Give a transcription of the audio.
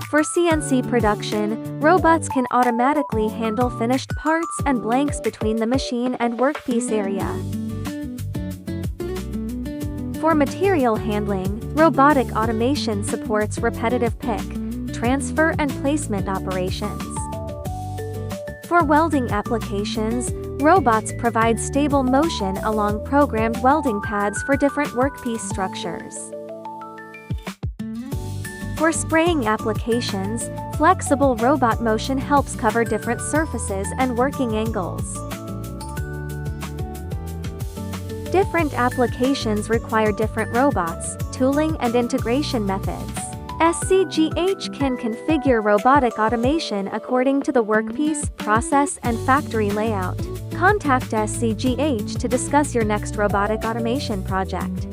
For CNC production, robots can automatically handle finished parts and blanks between the machine and workpiece area. For material handling, robotic automation supports repetitive pick, transfer and placement operations. For welding applications, robots provide stable motion along programmed welding pads for different workpiece structures. For spraying applications, flexible robot motion helps cover different surfaces and working angles. Different applications require different robots, tooling and integration methods. SZGH can configure robotic automation according to the workpiece, process, and factory layout. Contact SZGH to discuss your next robotic automation project.